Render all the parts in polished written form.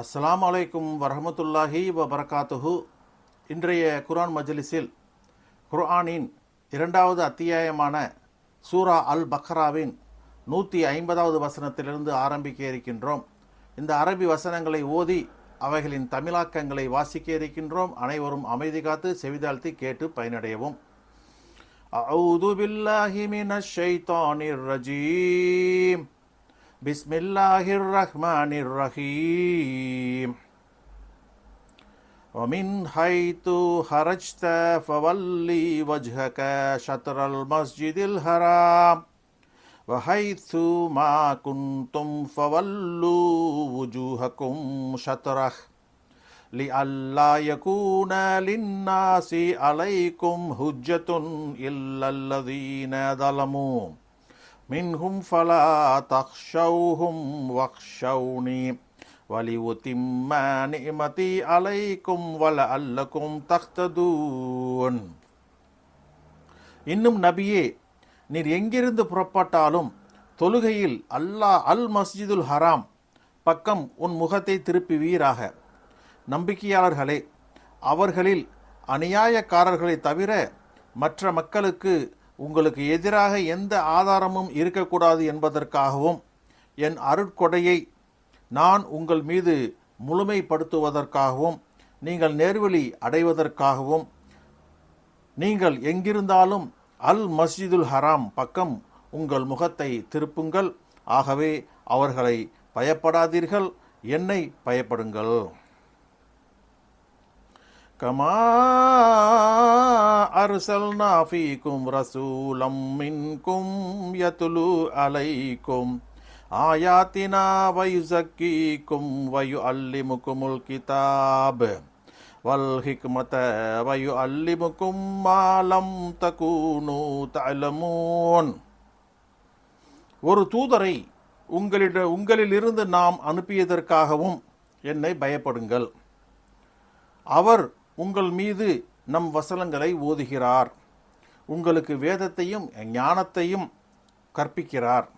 அஸ்ஸலாமு அலைக்கும் வரஹமத்துல்லாஹி வபரகாத்துஹு. இன்றைய குர்ஆன் மஜ்லிஸில் குர்ஆனின் 2வது அத்தியாயமான சூரா அல் பக்ராவின் 150வது வசனத்திலிருந்து ஆரம்பிக்க இருக்கின்றோம். இந்த அரபி வசனங்களை ஓதி அவைகளின் தமிழாக்கங்களை வாசிக்க இருக்கின்றோம். அனைவரும் அமைதி காத்து செவிதாழ்த்தி கேட்டு பயனடையவும். அஊது பில்லாஹி மினஷ் ஷைத்தானிர் ரஜீம். பிஸ்மில்லாஹிர் ரஹ்மானிர் ரஹீம். ومن حيث خرجت فولي وجهك شطر المسجد الحرام وحيث ما كنتم فولوا وجوهكم شطره لئلا يكون للناس عليكم حجة إلا الذين ظلموا منهم فلا تخشوهم واخشوني وَلِيُتِمَّ نِعْمَتِي عَلَيْكُمْ وَلَعَلَّكُمْ تَهْتَدُونَ. இன்னும் நபியே, நீர் எங்கிருந்து புறப்பட்டாலும் தொழுகையில் அல்லாஹ் அல் மஸ்ஜிதுல் ஹராம் பக்கம் உன் முகத்தை திருப்புவீராக. நம்பிக்கையாளர்களே, அவர்களில் அநியாயக்காரர்களை தவிர மற்ற மக்களுக்கு உங்களுக்கு எதிராக எந்த ஆதாரமும் இருக்கக்கூடாது என்பதற்காகவும் என் அருட்கொடையை நான் உங்கள் மீது முழுமைப்படுத்துவதற்காகவும் நீங்கள் நேர்வழி அடைவதற்காகவும் நீங்கள் எங்கிருந்தாலும் அல் மஸ்ஜிதுல் ஹராம் பக்கம் உங்கள் முகத்தை திருப்புங்கள். ஆகவே அவர்களை பயப்படாதீர்கள், என்னை பயப்படுங்கள். கமா அர்சல்னா ஃபீக்கும் ரசூலம் மின்கும் யத்லு அலைக்கும் ஆயாத்தினா வயுஸக்கீக்கும் வயுஅல்லிமுகுமுல் கிதாப் வல் ஹிக்மத வயுஅல்லிமுகும் மா லம் தகூனு தஅலமூன். ஒரு தூதரை உங்களிலிருந்து நாம் அனுப்பியதற்காகவும் என்னை பயப்படுங்கள். அவர் உங்கள் மீது நம் வசனங்களை ஓதுகிறார், உங்களுக்கு வேதத்தையும் ஞானத்தையும் கற்பிக்கிறார்,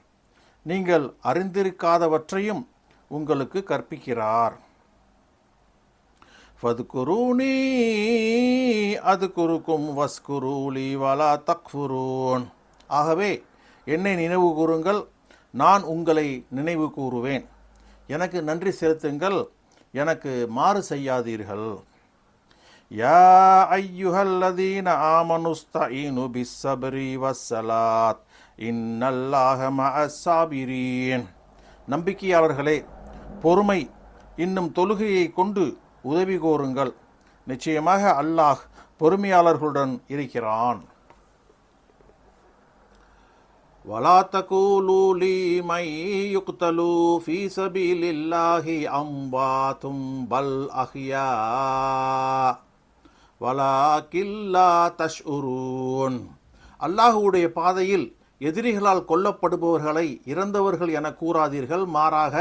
நீங்கள் அறிந்திருக்காதவற்றையும் உங்களுக்கு கற்பிக்கிறார். ஃபதுகுரூனி அதுகுருக்கும் வஸ்குரூலி வலா தக்ஃபுரூன். ஆகவே என்னை நினைவு கூறுங்கள், நான் உங்களை நினைவு கூறுவேன். எனக்கு நன்றி செலுத்துங்கள், எனக்கு மாறு செய்யாதீர்கள். யா ஐயுஹல்லதீன ஆமனுஸ்தஈனு பிஸ்ஸப்ரி வஸ்ஸலாத் இன்னல்லாஹ மஅஸ் ஸாபிரீன். நம்பிக்கையாளர்களே, பொறுமை இன்னும் தொழுகையை கொண்டு உதவி கோருங்கள். நிச்சயமாக அல்லாஹ் பொறுமையாளர்களுடன் இருக்கிறான். வலா தகூலு லிமன் யுக்தலு ஃபீ ஸபீலில்லாஹி அம்வாத்தும் பல் அஹ்யா வலாக்கின் லா தஷ்உரூன். அல்லாஹ்வுடைய பாதையில் எதிரிகளால் கொல்லப்படுபவர்களை இறந்தவர்கள் என கூறாதீர்கள், மாறாக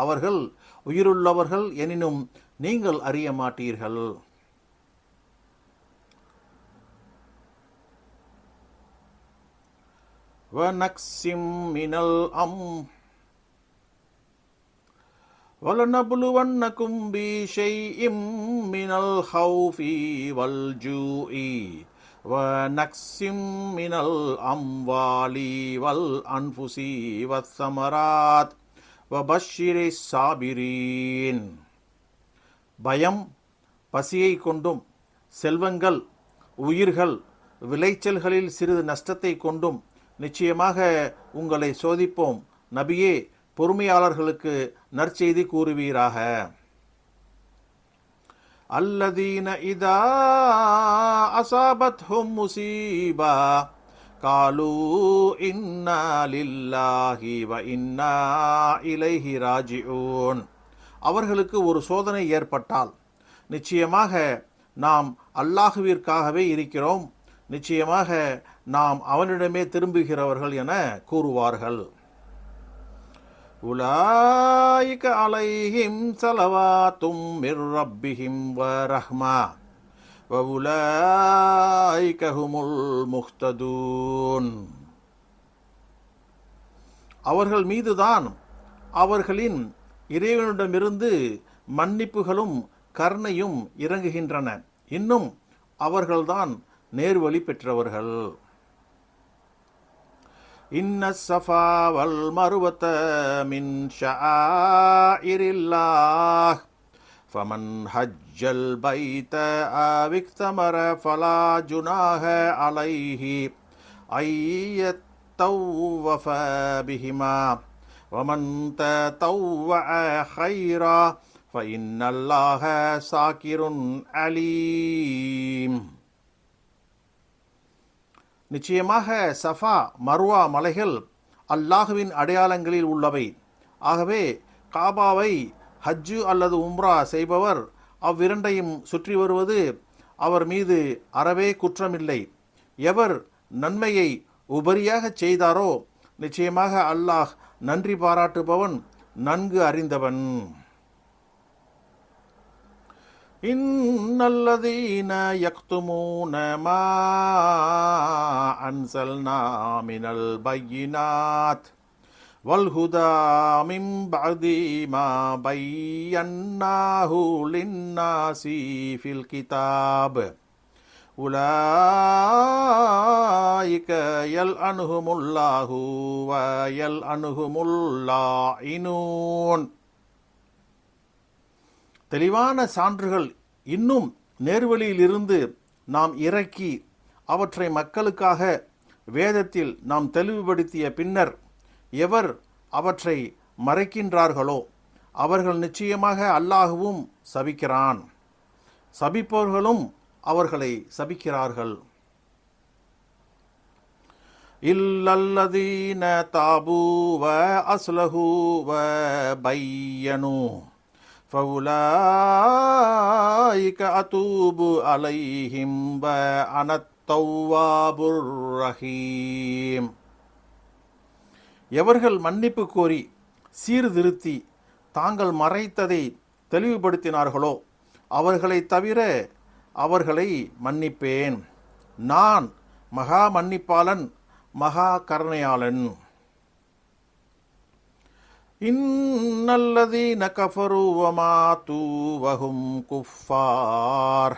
அவர்கள் உயிருள்ளவர்கள் எனினும் நீங்கள் அறிய மாட்டீர்கள். வநக்ஸிம் மினல் وَلَنَبْلُوَنَّكُمْ بِشَيْءٍ مِّنَ الْخَوْفِ وَالْجُوعِ وَنَقْصٍ مِّنَ الْأَمْوَالِ وَالْأَنفُسِ وَالثَّمَرَاتِ وَبَشِّرِ الصَّابِرِينَ. பயம், பசியை கொண்டும் செல்வங்கள், உயிர்கள், விளைச்சல்களில் சிறிது நஷ்டத்தை கொண்டும் நிச்சயமாக உங்களை சோதிப்போம். நபியே, பொறுமையாளர்களுக்கு நற்செய்தி கூறுவீராக. அல்லதீன இதா அஸாபத்ஹும் முஸீபா காலூ இன்னா லில்லாஹி வ இன்னா இலைஹி ராஜிஊன். அவர்களுக்கு ஒரு சோதனை ஏற்பட்டால் நிச்சயமாக நாம் அல்லாஹ்விற்காகவே இருக்கிறோம், நிச்சயமாக நாம் அவனிடமே திரும்புகிறவர்கள் என கூறுவார்கள். உலாயிக அலைஹிம் ஸலவாத்தும் மிர் ரப்பிஹிம் வ ரஹ்மா வ உலாயிக ஹுமுல் முஹ்ததூன். அவர்கள் மீதுதான் அவர்களின் இறைவனிடமிருந்து மன்னிப்புகளும் கருணையும் இறங்குகின்றன. இன்னும் அவர்கள்தான் நேர்வழி பெற்றவர்கள். இன்ன ஸஃபா வல் மருவத மின் ஷஆஇரில்லாஹ் ஃபமன் ஹஜ்ஜல் பைத அவ் இக்தமர ஃபலா ஜுனாஹ அலைஹி ஐயத்தவ்வஃப பிஹிமா வமன் ததவ்வஅ கைரா ஃபஇன்னல்லாஹ ஷாக்கிருன் அலீம். நிச்சயமாக சஃபா மர்வா மலைகள் அல்லாஹுவின் அடையாளங்களில் உள்ளவை. ஆகவே காபாவை ஹஜ்ஜு அல்லது உம்ரா செய்பவர் அவ்விரண்டையும் சுற்றி வருவது அவர் மீது அறவே குற்றமில்லை. எவர் நன்மையை உபரியாக செய்தாரோ நிச்சயமாக அல்லாஹ் நன்றி பாராட்டுபவன், நன்கு அறிந்தவன். இன்னல்லதீன யக்துமூன மா அன்ஸல்னா மினல் பையினாத் வல் ஹுதா மின் பஅதி மா பையன்னாஹு லின்னாஸி ஃபில் கிதாப் உலாயிக யல்அன்ஹுமுல்லாஹு வ யல்அன்ஹுமுல் லாயினூன். தெளிவான சான்றுகள் இன்னும் நேர்வழியிலிருந்து நாம் இறக்கி அவற்றை மக்களுக்காக வேதத்தில் நாம் தெளிவுபடுத்திய பின்னர் எவர் அவற்றை மறைக்கின்றார்களோ அவர்கள் நிச்சயமாக அல்லாஹுவும் சபிக்கிறான், சபிப்பவர்களும் அவர்களை சபிக்கிறார்கள். இல்லல்லதீன தாபு வ அஸ்லஹு வ பையனு ஃபஉலாயிக அதூபு அலைஹிம் வ அனத் தவ்வாபுர் ரஹீம். எவர்கள் மன்னிப்பு கோரி சீர்திருத்தி தாங்கள் மறைத்ததை தெளிவுபடுத்தினார்களோ அவர்களை தவிர அவர்களை மன்னிப்பேன். நான் மகா மன்னிப்பாளன், மகா கருணையாளன். இன்னல்லதீன கஃபரு வமாது வஹும் குஃபார்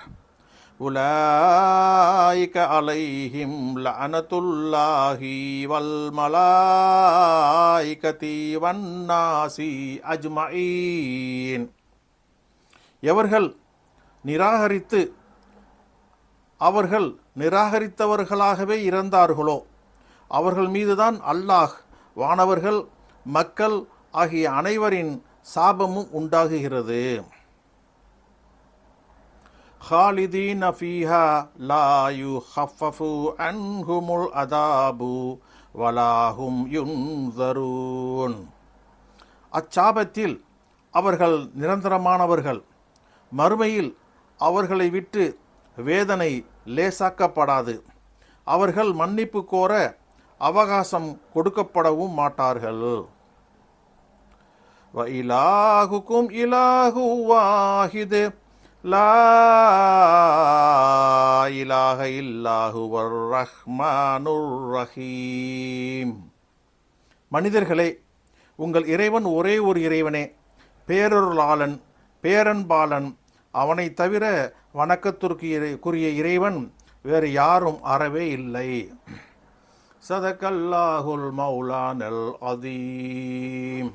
உலாயிக அலைஹிம் லஅனத்துல்லாஹி வல் மலாயிகதி வன்னாசி அஜ்மஈன். எவர்கள் அவர்கள் நிராகரித்தவர்களாகவே இறந்தார்களோ அவர்கள் மீதுதான் அல்லாஹ், வானவர்கள், மக்கள் ஆகிய அனைவரின் சாபமும் உண்டாகுகிறது. خالدين فيها لا يخفف عنهم العذاب ولا هم ينذرون. அச்சாபத்தில் அவர்கள் நிரந்தரமானவர்கள். மறுமையில் அவர்களை விட்டு வேதனை லேசாக்கப்படாது. அவர்கள் மன்னிப்பு கோர அவகாசம் கொடுக்கப்படவும் மாட்டார்கள். வ இலாஹுக்கும் இலாஹு வாஹித் லா இலாஹ இல்லாஹுவர் ரஹ்மானுர் ரஹீம். மனிதர்களே, உங்கள் இறைவன் ஒரே ஒரு இறைவனே, பேரருளாளன், பேரன்பாளன். அவனை தவிர வணக்கத்திற்குரிய இறைவன் வேறு யாரும் அறவே இல்லை. சதகல்லாஹுல் மௌலானல் அதீம்.